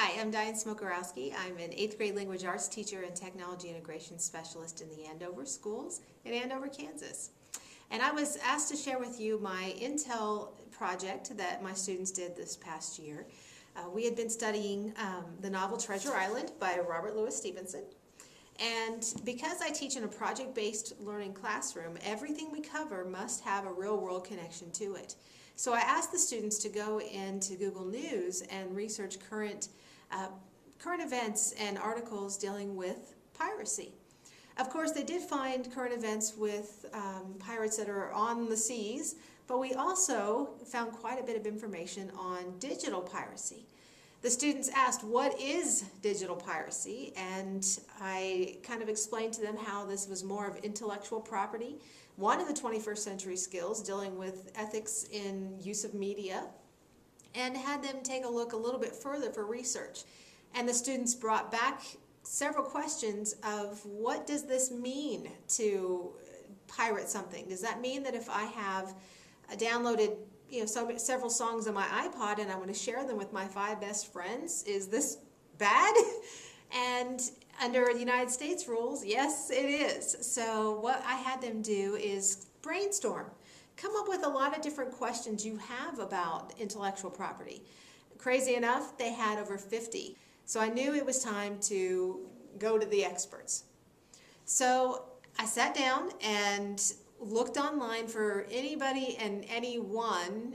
Hi, I'm Diane Smokorowski. I'm an 8th grade language arts teacher and technology integration specialist in the Andover schools in Andover, Kansas. And I was asked to share with you my Intel project that my students did this past year. We had been studying the novel Treasure Island by Robert Louis Stevenson. And because I teach in a project-based learning classroom, everything we cover must have a real-world connection to it. So I asked the students to go into Google News and research current events and articles dealing with piracy. Of course, they did find current events with pirates that are on the seas, but we also found quite a bit of information on digital piracy. The students asked, what is digital piracy? And I kind of explained to them how this was more of intellectual property, one of the 21st century skills dealing with ethics in use of media, and had them take a look a little bit further for research. And the students brought back several questions of what does this mean to pirate something? Does that mean that if I have downloaded several songs on my iPod and I want to share them with my 5 best friends, is this bad? And under the United States rules, yes, it is. So what I had them do is brainstorm. Come up with a lot of different questions you have about intellectual property. Crazy enough, they had over 50. So I knew it was time to go to the experts. So I sat down and looked online for anybody and anyone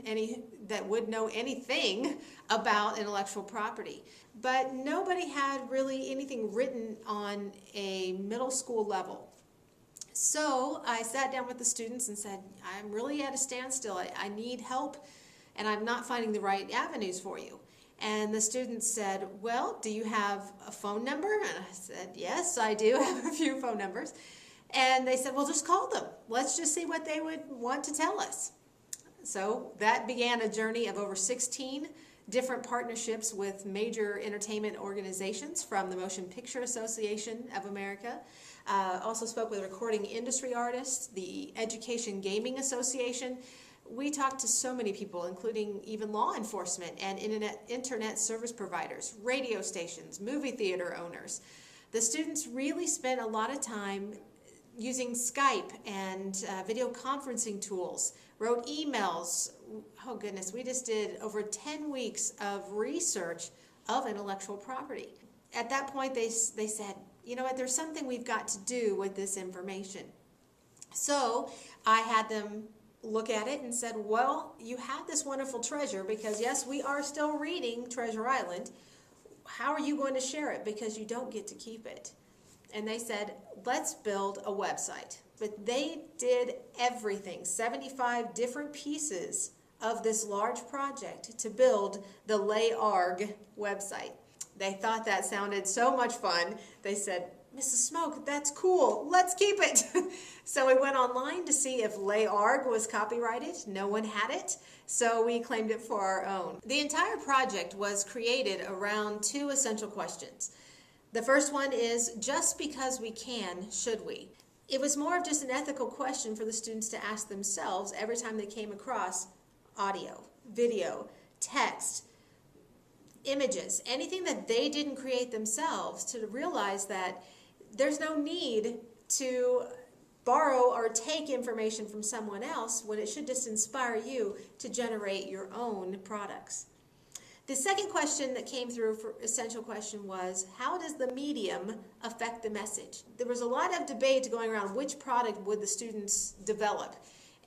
that would know anything about intellectual property. But nobody had really anything written on a middle school level. So I sat down with the students and said, I'm really at a standstill. I need help, and I'm not finding the right avenues for you. And the students said, well, do you have a phone number? And I said, yes, I do have a few phone numbers. And they said, well, just call them. Let's just see what they would want to tell us. So that began a journey of over 16 different partnerships with major entertainment organizations from the Motion Picture Association of America. Also spoke with recording industry artists, the Education Gaming Association. We talked to so many people, including even law enforcement and internet service providers, radio stations, movie theater owners. The students really spent a lot of time using Skype and video conferencing tools, wrote emails. Oh goodness, we just did over 10 weeks of research of intellectual property. At that point they said, you know what, there's something we've got to do with this information. So I had them look at it and said, well, you have this wonderful treasure, because yes, we are still reading Treasure Island. How are you going to share it? Because you don't get to keep it. And they said, let's build a website. But they did everything, 75 different pieces of this large project to build the LayArg website. They thought that sounded so much fun. They said, Mrs. Smoke, that's cool. Let's keep it. So we went online to see if LayArg was copyrighted. No one had it, so we claimed it for our own. The entire project was created around 2 essential questions. The first one is, just because we can, should we? It was more of just an ethical question for the students to ask themselves every time they came across audio, video, text, images, anything that they didn't create themselves, to realize that there's no need to borrow or take information from someone else when it should just inspire you to generate your own products. The second question that came through for essential question was, how does the medium affect the message? There was a lot of debate going around which product would the students develop.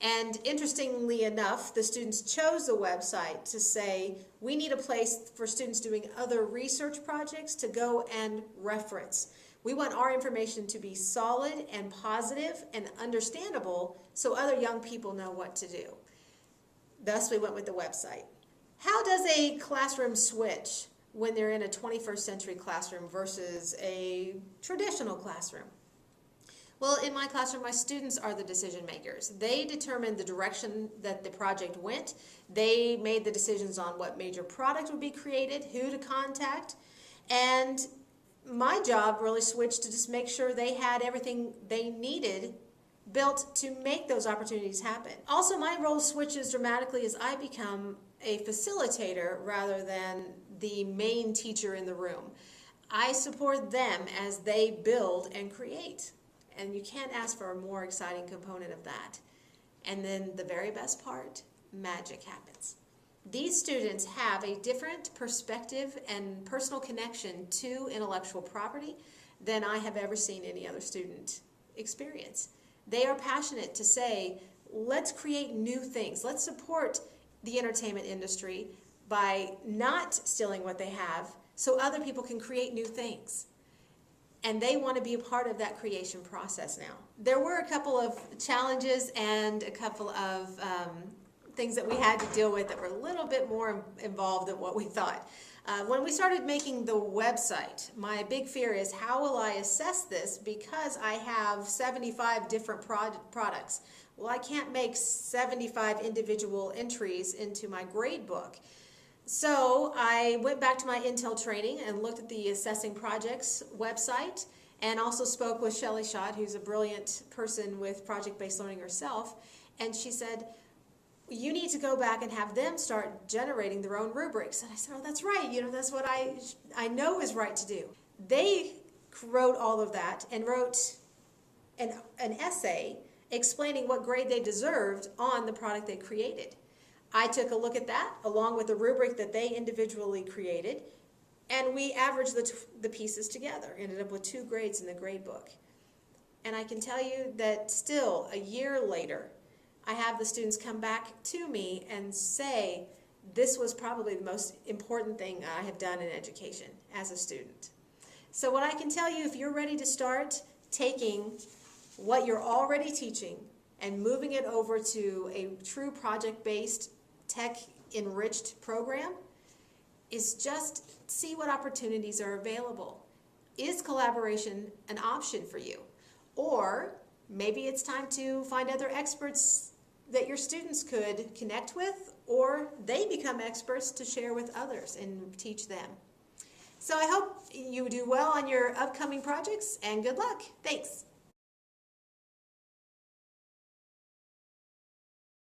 And interestingly enough, the students chose the website to say, we need a place for students doing other research projects to go and reference. We want our information to be solid and positive and understandable so other young people know what to do. Thus, we went with the website. How does a classroom switch when they're in a 21st century classroom versus a traditional classroom? Well, in my classroom, my students are the decision makers. They determined the direction that the project went. They made the decisions on what major product would be created, who to contact, and my job really switched to just make sure they had everything they needed built to make those opportunities happen. Also, my role switches dramatically as I become a facilitator rather than the main teacher in the room. I support them as they build and create. And you can't ask for a more exciting component of that. And then the very best part, magic happens. These students have a different perspective and personal connection to intellectual property than I have ever seen any other student experience. They are passionate to say, let's create new things. Let's support the entertainment industry by not stealing what they have so other people can create new things. And they want to be a part of that creation process now. There were a couple of challenges and a couple of things that we had to deal with that were a little bit more involved than what we thought. When we started making the website, my big fear is, how will I assess this because I have 75 different products? Well, I can't make 75 individual entries into my grade book. So I went back to my Intel training and looked at the Assessing Projects website, and also spoke with Shelley Schott, who's a brilliant person with project-based learning herself, and she said, you need to go back and have them start generating their own rubrics. And I said, oh, that's right. That's what I know is right to do. They wrote all of that and wrote an essay explaining what grade they deserved on the product they created. I took a look at that along with the rubric that they individually created, and we averaged the pieces together. Ended up with 2 grades in the grade book. And I can tell you that still, a year later, I have the students come back to me and say, this was probably the most important thing I have done in education as a student. So what I can tell you, if you're ready to start taking what you're already teaching and moving it over to a true project-based, tech-enriched program, is just see what opportunities are available. Is collaboration an option for you? Or maybe it's time to find other experts that your students could connect with, or they become experts to share with others and teach them. So I hope you do well on your upcoming projects, and good luck. Thanks.